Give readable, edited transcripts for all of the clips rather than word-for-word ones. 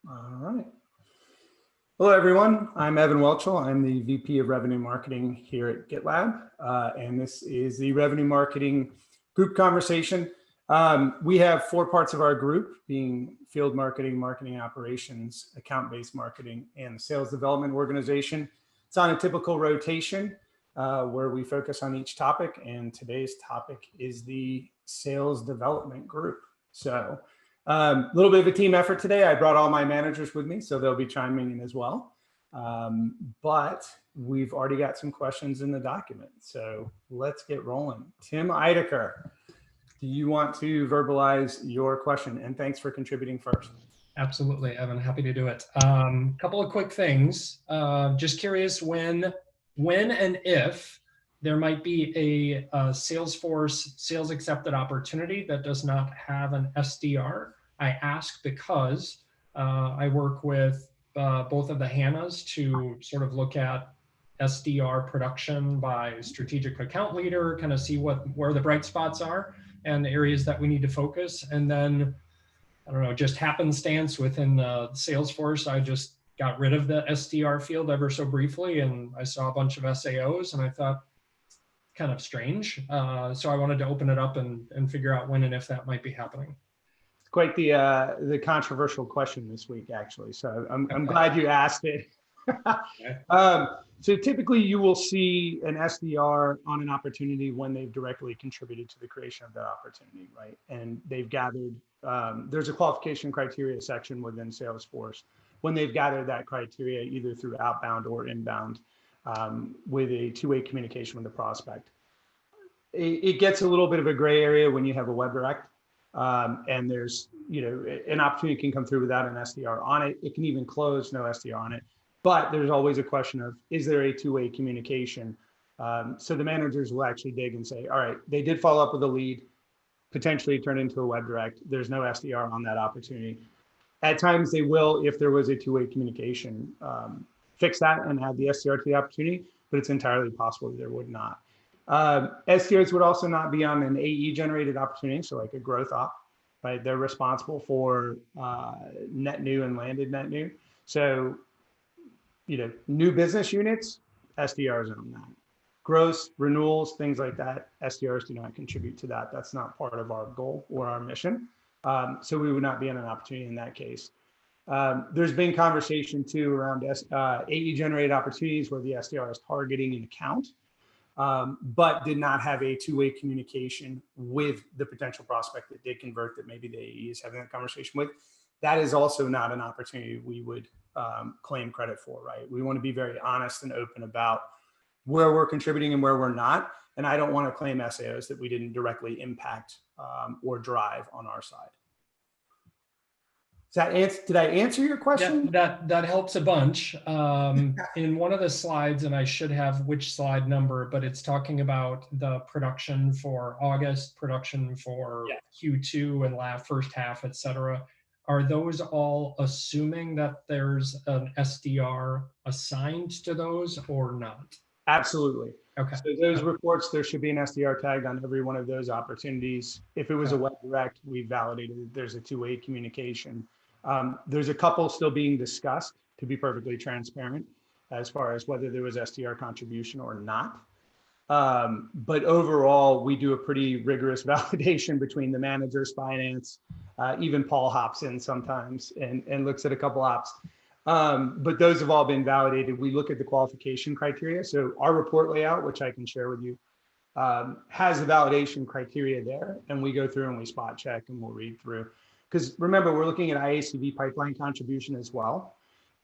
All right. Hello, everyone. I'm Evan Welchel. I'm the VP of Revenue Marketing here at GitLab, and this is the Revenue Marketing Group Conversation. We have 4 parts of our group, being field marketing, marketing operations, account-based marketing, and the sales development organization. It's on a typical rotation where we focus on each topic, and today's topic is the sales development group. So a little bit of a team effort today. I brought all my managers with me, so they'll be chiming in as well. But we've already got some questions in the document, so let's get rolling. Tim Eidecker, do you want to verbalize your question? And thanks for contributing first. Absolutely, Evan, happy to do it. Couple of quick things. Just curious when and if there might be a Salesforce sales accepted opportunity that does not have an SDR. I ask because I work with both of the Hannahs to sort of look at SDR production by strategic account leader, kind of see where the bright spots are and areas that we need to focus. And then, I don't know, just happenstance within Salesforce, I just got rid of the SDR field ever so briefly, and I saw a bunch of SAOs, and I thought, kind of strange. So I wanted to open it up and figure out when and if that might be happening. Quite the controversial question this week, actually. So I'm glad you asked it. So typically you will see an SDR on an opportunity when they've directly contributed to the creation of that opportunity, right? And they've gathered, there's a qualification criteria section within Salesforce. When they've gathered that criteria, either through outbound or inbound, with a two-way communication with the prospect. It gets a little bit of a gray area when you have a web direct. And there's, an opportunity can come through without an SDR on it. It can even close, no SDR on it. But there's always a question of, is there a two-way communication? So the managers will actually dig and say, all right, they did follow up with a lead, potentially turn into a web direct. There's no SDR on that opportunity. At times they will, if there was a two-way communication, fix that and add the SDR to the opportunity, but it's entirely possible that there would not. SDRs would also not be on an AE generated opportunity, so like a growth op, right? They're responsible for net new and landed net new. So, new business units, SDRs own that. Gross, renewals, things like that, SDRs do not contribute to that. That's not part of our goal or our mission. So we would not be on an opportunity in that case. There's been conversation too around AE generated opportunities where the SDR is targeting an account, but did not have a two-way communication with the potential prospect that did convert that maybe the AE is having that conversation with. That is also not an opportunity we would claim credit for, right? We want to be very honest and open about where we're contributing and where we're not. And I don't want to claim SAOs that we didn't directly impact or drive on our side. Did I answer your question? Yeah, that helps a bunch. In one of the slides, and I should have which slide number, but it's talking about the production for August, production for Q2 and first half, et cetera. Are those all assuming that there's an SDR assigned to those or not? Absolutely. Okay. So those reports, there should be an SDR tagged on every one of those opportunities. If it was a web direct, we validated that there's a two-way communication. There's a couple still being discussed, to be perfectly transparent, as far as whether there was SDR contribution or not. But overall, we do a pretty rigorous validation between the managers, finance, even Paul hops in sometimes and looks at a couple ops. But those have all been validated. We look at the qualification criteria. So our report layout, which I can share with you, has the validation criteria there. And we go through and we spot check and we'll read through. Because remember, we're looking at IACV pipeline contribution as well.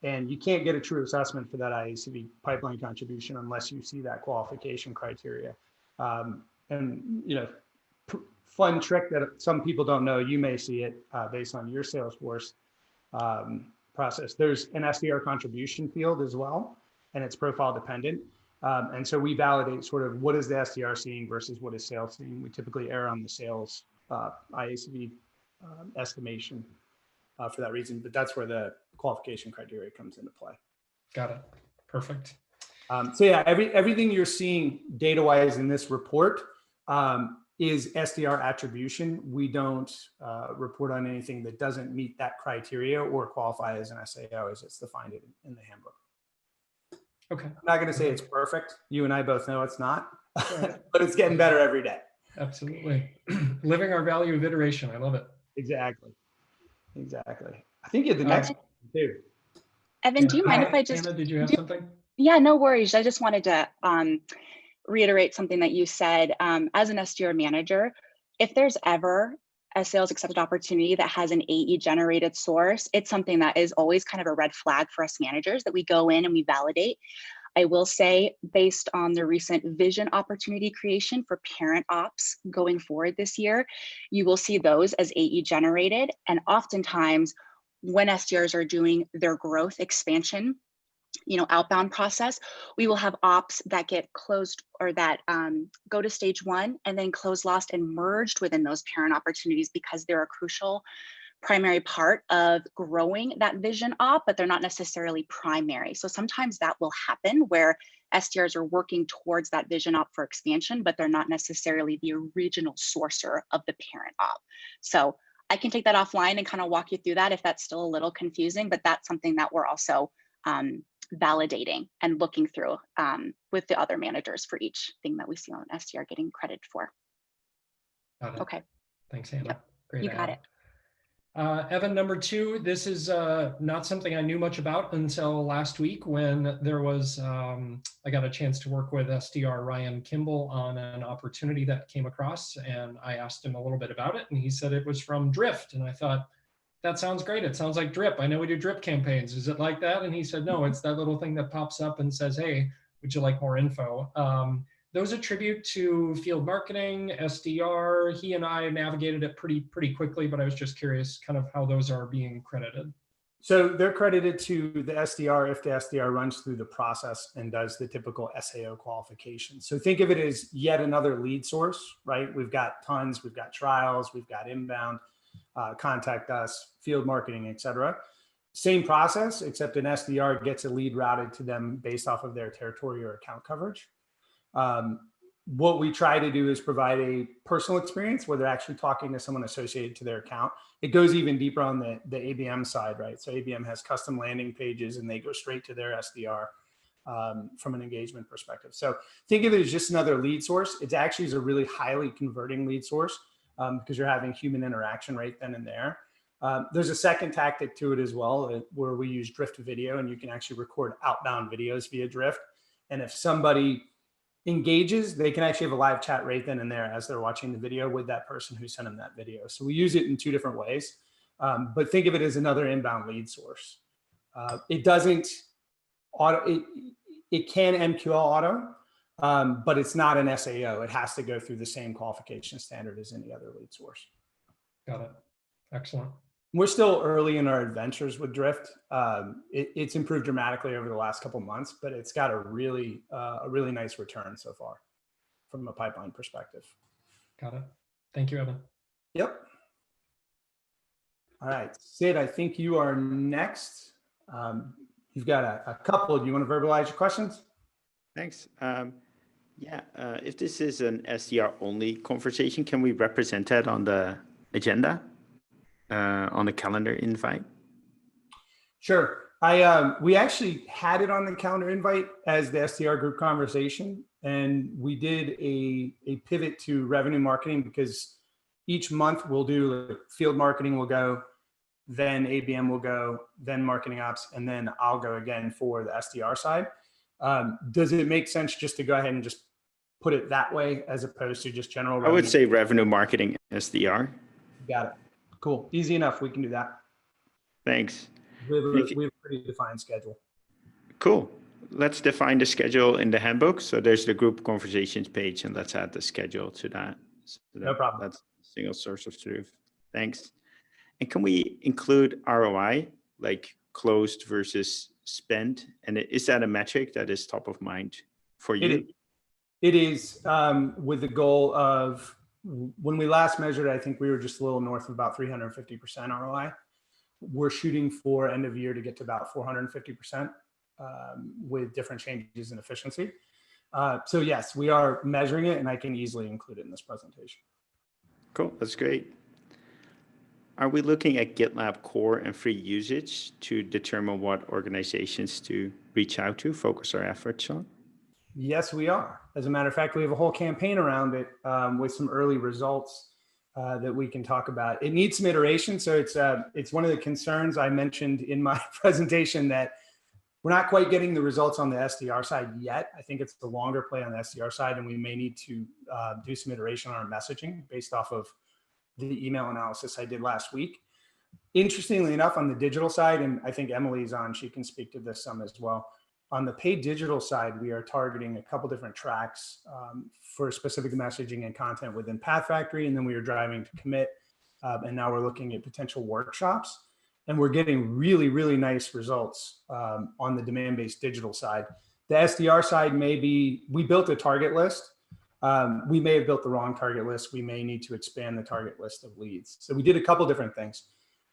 And you can't get a true assessment for that IACV pipeline contribution unless you see that qualification criteria. Fun trick that some people don't know, you may see it based on your Salesforce process. There's an SDR contribution field as well, and it's profile dependent. And so we validate sort of what is the SDR seeing versus what is sales seeing. We typically err on the sales IACV estimation for that reason, but that's where the qualification criteria comes into play. Got it. Perfect. So yeah, everything you're seeing data-wise in this report is SDR attribution. We don't report on anything that doesn't meet that criteria or qualify as an SAO as it's defined in the handbook. Okay. I'm not going to say it's perfect. You and I both know it's not, Right. but it's getting better every day. Absolutely. Living our value of iteration. I love it. Exactly. Exactly. I think you had the next one too. Evan, do you mind if I just, Anna, did you have something? Yeah, no worries. I just wanted to reiterate something that you said. As an SDR manager, if there's ever a sales accepted opportunity that has an AE generated source, it's something that is always kind of a red flag for us managers that we go in and we validate. I will say, based on the recent vision opportunity creation for parent ops going forward this year, you will see those as AE generated. And oftentimes when SDRs are doing their growth expansion, outbound process, we will have ops that get closed or that go to stage 1 and then close, lost, and merged within those parent opportunities because they're a crucial primary part of growing that vision op, but they're not necessarily primary. So sometimes that will happen where SDRs are working towards that vision op for expansion, but they're not necessarily the original sourcer of the parent op. So I can take that offline and kind of walk you through that if that's still a little confusing, but that's something that we're also validating and looking through with the other managers for each thing that we see on SDR getting credit for. Got it. Okay. Thanks, Anna. Yep. Great. You got it. Evan, number 2, this is not something I knew much about until last week when there was, I got a chance to work with SDR Ryan Kimball on an opportunity that came across, and I asked him a little bit about it, and he said it was from Drift, and I thought, that sounds great. It sounds like drip. I know we do drip campaigns. Is it like that? And he said, no, it's that little thing that pops up and says, hey, would you like more info? Those attribute to field marketing, SDR. He and I navigated it pretty quickly, but I was just curious kind of how those are being credited. So they're credited to the SDR if the SDR runs through the process and does the typical SAO qualification. So think of it as yet another lead source, right? We've got tons, we've got trials, we've got inbound. Contact us, field marketing, et cetera. Same process, except an SDR gets a lead routed to them based off of their territory or account coverage. What we try to do is provide a personal experience where they're actually talking to someone associated to their account. It goes even deeper on the ABM side, right? So ABM has custom landing pages and they go straight to their SDR from an engagement perspective. So think of it as just another lead source. It actually is a really highly converting lead source. Because you're having human interaction right then and there. There's a second tactic to it as well, where we use Drift video, and you can actually record outbound videos via Drift. And if somebody engages, they can actually have a live chat right then and there as they're watching the video with that person who sent them that video. So we use it in 2 different ways, but think of it as another inbound lead source. It doesn't auto, it can MQL auto, but it's not an SAO. It has to go through the same qualification standard as any other lead source. Got it. Excellent. We're still early in our adventures with Drift. It's improved dramatically over the last couple of months, but it's got a really nice return so far from a pipeline perspective. Got it. Thank you, Evan. Yep. All right, Sid, I think you are next. You've got a couple. Do you want to verbalize your questions? Thanks. If this is an SDR only conversation, can we represent that on the agenda, on the calendar invite? Sure. We actually had it on the calendar invite as the SDR group conversation, and we did a pivot to revenue marketing because each month we'll do field marketing will go, then ABM will go, then marketing ops, and then I'll go again for the SDR side. Does it make sense just to go ahead and just put it that way as opposed to just general revenue? I would say revenue marketing SDR. Got it. Cool. Easy enough. We can do that. Thanks. We have a pretty defined schedule. Cool. Let's define the schedule in the handbook. So there's the group conversations page, and let's add the schedule to that. No problem. That's a single source of truth. Thanks. And can we include ROI, like closed versus spent? And is that a metric that is top of mind for you? It is with the goal of, when we last measured, I think we were just a little north of about 350% ROI. We're shooting for end of year to get to about 450% with different changes in efficiency. So yes, we are measuring it, and I can easily include it in this presentation. Cool, that's great. Are we looking at GitLab core and free usage to determine what organizations to reach out to, focus our efforts on? Yes, we are. As a matter of fact, we have a whole campaign around it with some early results that we can talk about. It needs some iteration. So it's one of the concerns I mentioned in my presentation, that we're not quite getting the results on the SDR side yet. I think it's the longer play on the SDR side, and we may need to do some iteration on our messaging based off of the email analysis I did last week. Interestingly enough, on the digital side, and I think Emily's on, she can speak to this some as well. On the paid digital side, we are targeting a couple different tracks for specific messaging and content within Path Factory, and then we are driving to commit, and now we're looking at potential workshops, and we're getting really, really nice results on the demand-based digital side. The SDR side may be, we built a target list. We may have built the wrong target list. We may need to expand the target list of leads. So we did a couple different things.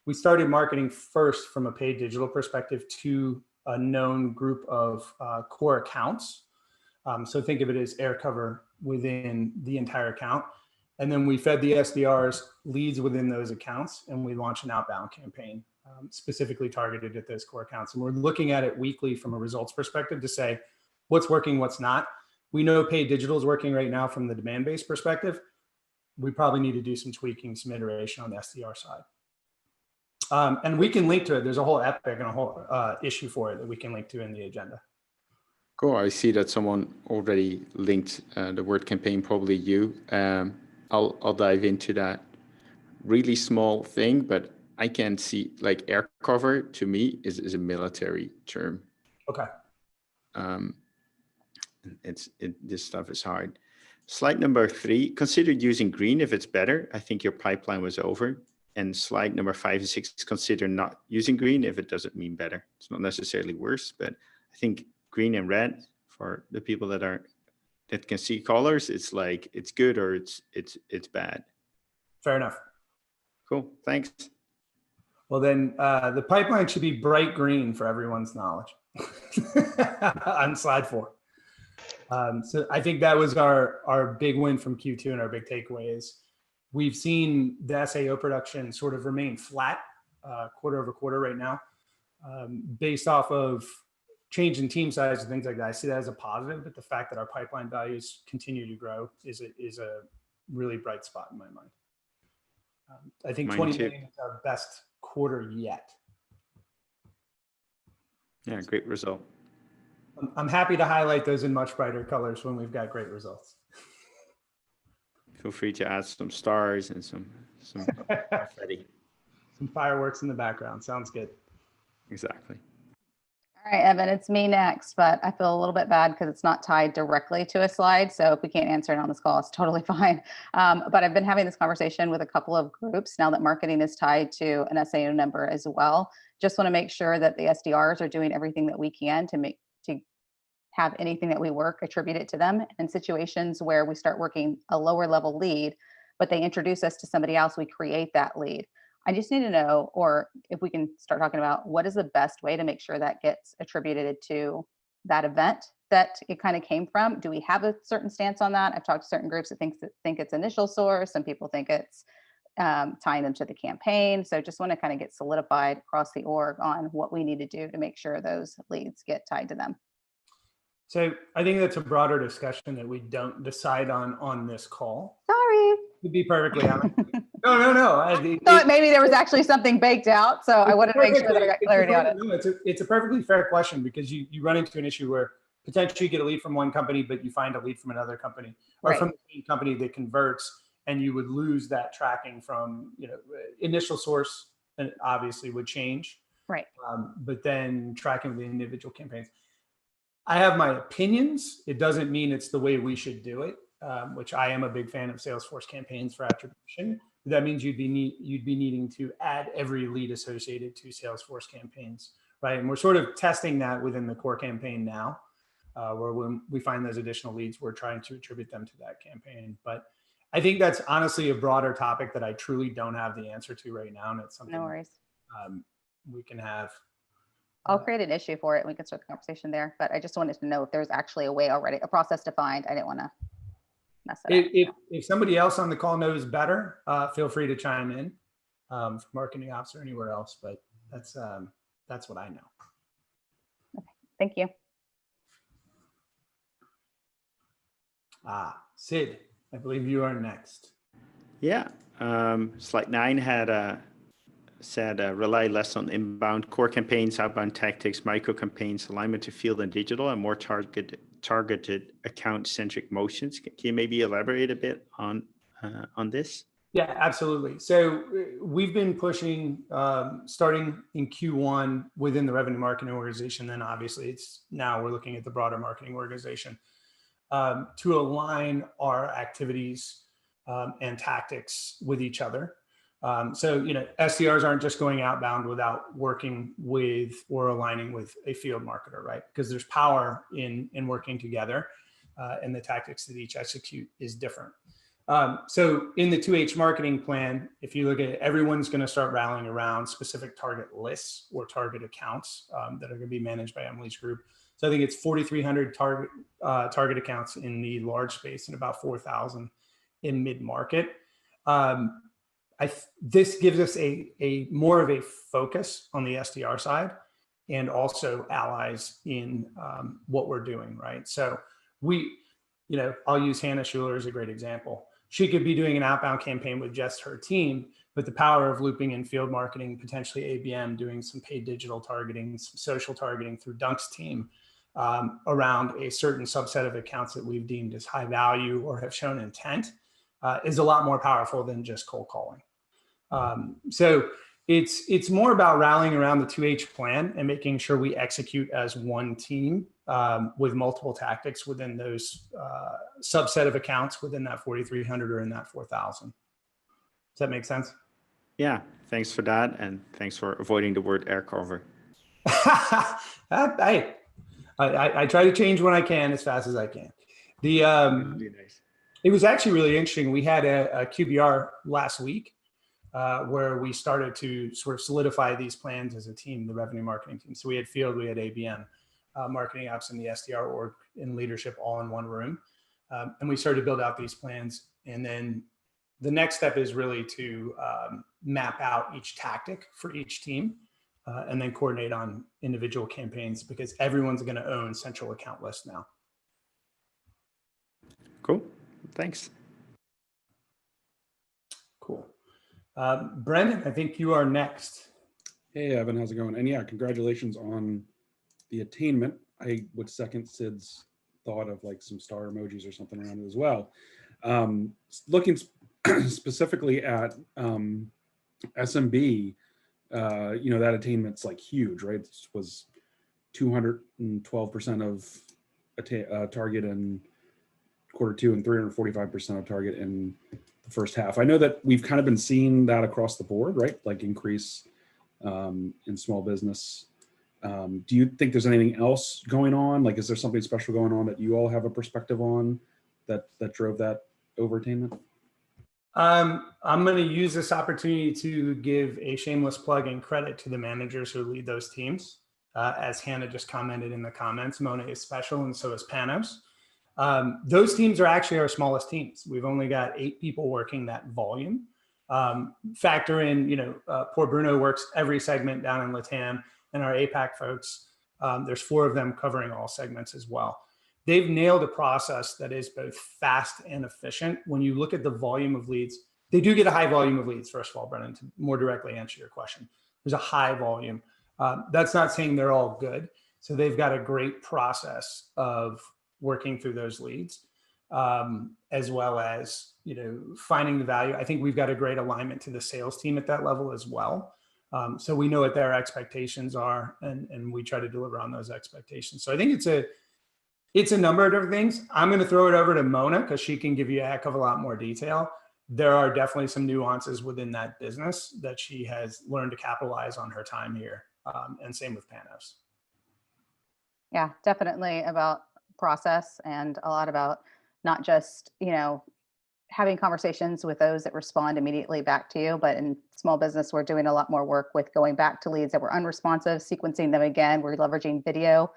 We started marketing first from a paid digital perspective to a known group of core accounts. So think of it as air cover within the entire account. And then we fed the SDRs leads within those accounts, and we launched an outbound campaign specifically targeted at those core accounts. And we're looking at it weekly from a results perspective to say what's working, what's not. We know paid digital is working right now from the demand-based perspective. We probably need to do some tweaking, some iteration on the SDR side. And we can link to it. There's a whole epic and a whole issue for it that we can link to in the agenda. Cool. I see that someone already linked the word campaign, probably you. I'll dive into that. Really small thing, but I can see, like, air cover to me is a military term. Okay. This stuff is hard. Slide number 3, consider using green if it's better. I think your pipeline was over. And slide number 5 and 6, consider not using green if it doesn't mean better. It's not necessarily worse, but I think green and red, for the people that can see colors, it's like it's good or it's bad. Fair enough. Cool. Thanks. Well, then the pipeline should be bright green for everyone's knowledge on slide 4. So I think that was our big win from Q2, and our big takeaway is we've seen the SAO production sort of remain flat quarter over quarter right now, based off of change in team size and things like that. I see that as a positive, but the fact that our pipeline values continue to grow is a really bright spot in my mind. I think 20 million is our best quarter yet. Yeah, great result. I'm happy to highlight those in much brighter colors when we've got great results. Feel free to add some stars and some confetti. Some fireworks in the background. Sounds good. Exactly. All right, Evan, it's me next, but I feel a little bit bad because it's not tied directly to a slide. So if we can't answer it on this call, it's totally fine. But I've been having this conversation with a couple of groups now that marketing is tied to an SAO number as well. Just want to make sure that the SDRs are doing everything that we can to have anything that we work attributed to them. In situations where we start working a lower level lead, but they introduce us to somebody else, we create that lead. I just need to know, or if we can start talking about what is the best way to make sure that gets attributed to that event that it kind of came from. Do we have a certain stance on that? I've talked to certain groups that think it's initial source. Some people think it's tying them to the campaign. So just want to kind of get solidified across the org on what we need to do to make sure those leads get tied to them. So I think that's a broader discussion that we don't decide on this call. Sorry. To be perfectly honest. No. I thought maybe there was actually something baked out. So I wanted to make sure that I got clarity on it. No, it's a perfectly fair question, because you run into an issue where potentially you get a lead from one company, but you find a lead from another company, or from the same company that converts, and you would lose that tracking from, initial source, and obviously would change. Right. But then tracking the individual campaigns. I have my opinions. It doesn't mean it's the way we should do it, which I am a big fan of Salesforce campaigns for attribution. That means you'd be needing to add every lead associated to Salesforce campaigns, right? And we're sort of testing that within the core campaign now, where when we find those additional leads, we're trying to attribute them to that campaign. But I think that's honestly a broader topic that I truly don't have the answer to right now, and it's something no worries. We can have I'll create an issue for it and we can start the conversation there. But I just wanted to know if there's actually a way already, a process defined. I didn't want to mess it up. If somebody else on the call knows better, feel free to chime in, from marketing ops or anywhere else. But that's what I know. Okay. Thank you. Sid, I believe you are next. Yeah. Slide 9 had said rely less on inbound core campaigns, outbound tactics, micro campaigns, alignment to field and digital, and more targeted account-centric motions. Can you maybe elaborate a bit on this? Yeah, absolutely. So we've been pushing, starting in Q1 within the revenue marketing organization. Then obviously now we're looking at the broader marketing organization, to align our activities and tactics with each other. So, SDRs aren't just going outbound without working with or aligning with a field marketer, right? Because there's power in working together, and the tactics that each execute is different. So in the 2H marketing plan, if you look at it, everyone's going to start rallying around specific target lists or target accounts that are going to be managed by Emily's group. So I think it's 4,300 target accounts in the large space and about 4,000 in mid-market. This gives us a more of a focus on the SDR side and also allies in what we're doing, right? So I'll use Hannah Schuler as a great example. She could be doing an outbound campaign with just her team, but the power of looping in field marketing, potentially ABM, doing some paid digital targeting, some social targeting through Dunk's team around a certain subset of accounts that we've deemed as high value or have shown intent is a lot more powerful than just cold calling. So it's more about rallying around the 2H plan and making sure we execute as one team with multiple tactics within those subset of accounts within that 4,300 or in that 4,000. Does that make sense? Yeah, thanks for that. And thanks for avoiding the word air cover. I try to change when I can as fast as I can. It was actually really interesting. We had a QBR last week where we started to sort of solidify these plans as a team, the revenue marketing team. So we had field, we had ABM, marketing ops, and the SDR org in leadership all in one room. And we started to build out these plans. And then the next step is really to map out each tactic for each team and then coordinate on individual campaigns because everyone's going to own central account lists now. Cool. Thanks. Cool. Brendan, I think you are next. Hey, Evan, how's it going? And yeah, congratulations on the attainment. I would second Sid's thought of like some star emojis or something around it as well. Looking specifically at SMB, that attainment's like huge, right? This was 212% of target in Q2 and 345% of target in the first half. I know that we've kind of been seeing that across the board, right? Like increase in small business. Do you think there's anything else going on? Like, is there something special going on that you all have a perspective on that drove that overattainment? I'm going to use this opportunity to give a shameless plug and credit to the managers who lead those teams. As Hannah just commented in the comments, Mona is special and so is Panos. Those teams are actually our smallest teams. We've only got 8 people working that volume. Factor in, poor Bruno works every segment down in LATAM, and our APAC folks, there's 4 of them covering all segments as well. They've nailed a process that is both fast and efficient. When you look at the volume of leads, they do get a high volume of leads, first of all, Brennan, to more directly answer your question. There's a high volume. That's not saying they're all good. So they've got a great process of working through those leads, as well as, finding the value. I think we've got a great alignment to the sales team at that level as well. So we know what their expectations are and we try to deliver on those expectations. So I think it's a number of different things. I'm going to throw it over to Mona because she can give you a heck of a lot more detail. There are definitely some nuances within that business that she has learned to capitalize on her time here. And same with Panos. Yeah, definitely about process and a lot about not just, having conversations with those that respond immediately back to you. But in small business, we're doing a lot more work with going back to leads that were unresponsive, sequencing them again. We're leveraging video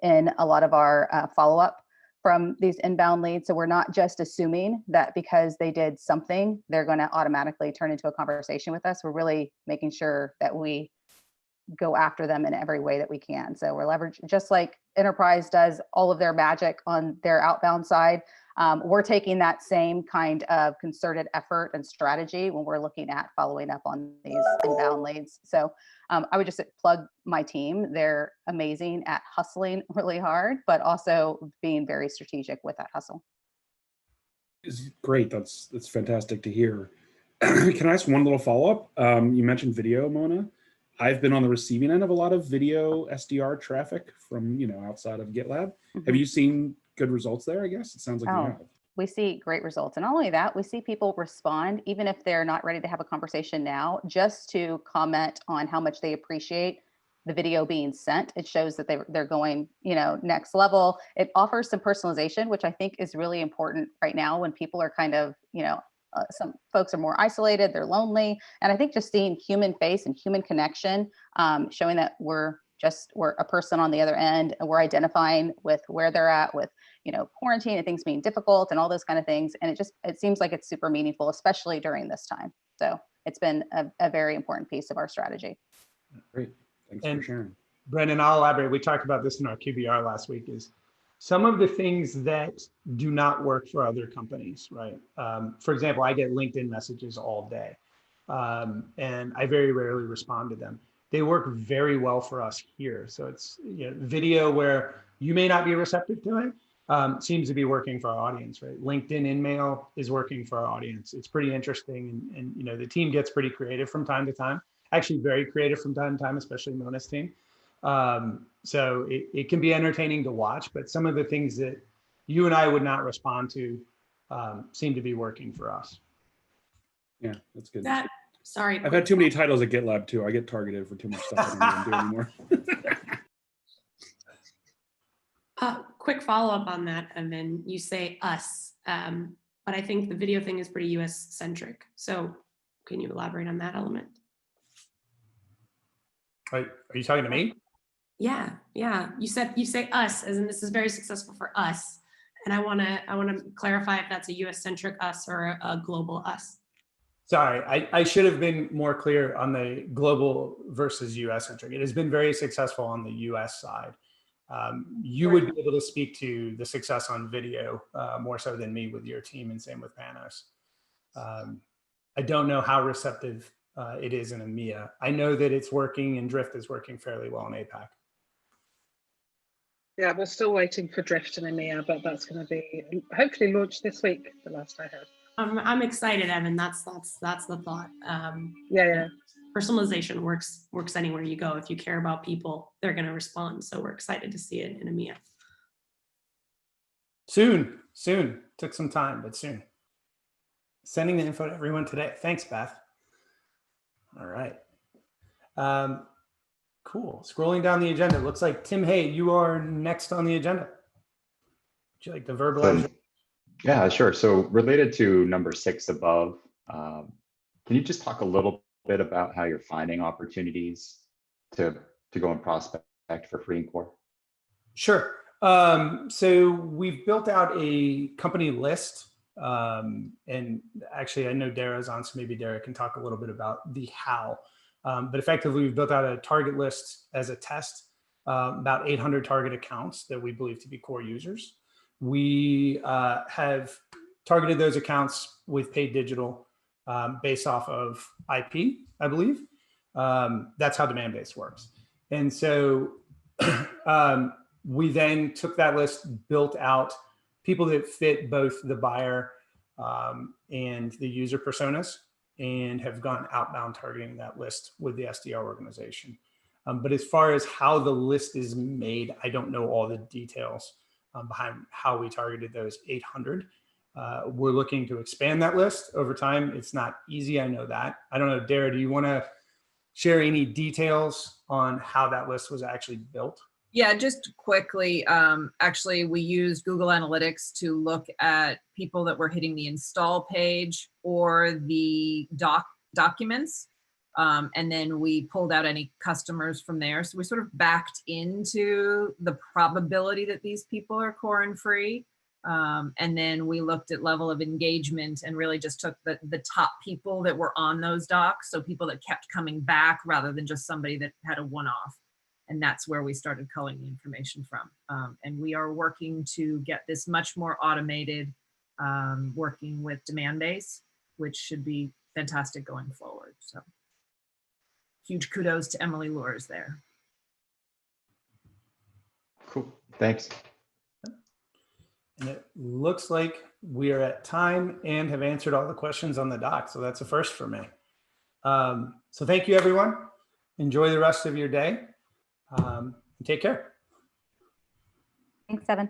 in a lot of our follow-up from these inbound leads. So we're not just assuming that because they did something, they're going to automatically turn into a conversation with us. We're really making sure that we go after them in every way that we can. So we're leveraging, just like enterprise does all of their magic on their outbound side. We're taking that same kind of concerted effort and strategy when we're looking at following up on these inbound leads. So I would just plug my team. They're amazing at hustling really hard, but also being very strategic with that hustle. Is great. That's fantastic to hear. Can I ask one little follow-up? You mentioned video, Mona. I've been on the receiving end of a lot of video SDR traffic from, outside of GitLab. Have you seen good results there? I guess it sounds like you have. We see great results. And not only that, we see people respond, even if they're not ready to have a conversation now, just to comment on how much they appreciate the video being sent. It shows that they're going, next level. It offers some personalization, which I think is really important right now when people are kind of, some folks are more isolated, they're lonely. And I think just seeing human face and human connection, showing that we're a person on the other end, and we're identifying with where they're at with, quarantine and things being difficult and all those kind of things. And it seems like it's super meaningful, especially during this time. So it's been a very important piece of our strategy. Great. Thanks for sharing. Brendan, I'll elaborate. We talked about this in our QBR last week, is some of the things that do not work for other companies, right? For example, I get LinkedIn messages all day, and I very rarely respond to them. They work very well for us here. So it's video where you may not be receptive to it, seems to be working for our audience, right? LinkedIn InMail is working for our audience. It's pretty interesting, and the team gets pretty creative from time to time. Actually, very creative from time to time, especially Mona's team. So it can be entertaining to watch, but some of the things that you and I would not respond to seem to be working for us. Yeah, that's good. Sorry. I've had too many titles at GitLab too. I get targeted for too much stuff I don't even do anymore. Quick follow-up on that, and then you say us, but I think the video thing is pretty US centric. So can you elaborate on that element? Are you talking to me? Yeah. You say us, as in this is very successful for us, and I want to clarify if that's a US centric us or a global us. Sorry, I should have been more clear on the global versus US centric. It has been very successful on the US side. You would be able to speak to the success on video more so than me with your team, and same with Panos. I don't know how receptive it is in EMEA. I know that it's working, and Drift is working fairly well in APAC. Yeah, we're still waiting for Drift in EMEA, but that's going to be hopefully launched this week, the last I heard. I'm excited, Evan. That's the thought. Yeah. Personalization works anywhere you go. If you care about people, they're going to respond. So we're excited to see it in EMEA. Soon. Took some time, but soon. Sending the info to everyone today. Thanks, Beth. All right. Cool. Scrolling down the agenda. Looks like Tim Hay, you are next on the agenda. Would you like to verbalize? Yeah, sure. So related to number 6 above, can you just talk a little bit about how you're finding opportunities to go and prospect for free and core? Sure. So we've built out a company list, and actually I know Dara's on, so maybe Dara can talk a little bit about the how. But effectively, we've built out a target list as a test, about 800 target accounts that we believe to be core users. We have targeted those accounts with paid digital based off of IP, I believe. That's how demand-based works. And so we then took that list, built out people that fit both the buyer and the user personas, and have gone outbound targeting that list with the SDR organization. But as far as how the list is made, I don't know all the details behind how we targeted those 800. We're looking to expand that list over time. It's not easy, I know that. I don't know, Dara, do you want to share any details on how that list was actually built? Yeah, just quickly, actually, we used Google Analytics to look at people that were hitting the install page or the documents. And then we pulled out any customers from there. So we sort of backed into the probability that these people are core and free. And then we looked at level of engagement and really just took the top people that were on those docs. So people that kept coming back rather than just somebody that had a one-off. And that's where we started culling the information from. And we are working to get this much more automated, working with demand base, which should be fantastic going forward. So huge kudos to Emily Lures there. Cool, thanks. And it looks like we are at time and have answered all the questions on the doc. So that's a first for me. So thank you, everyone. Enjoy the rest of your day. Take care. Thanks, Evan.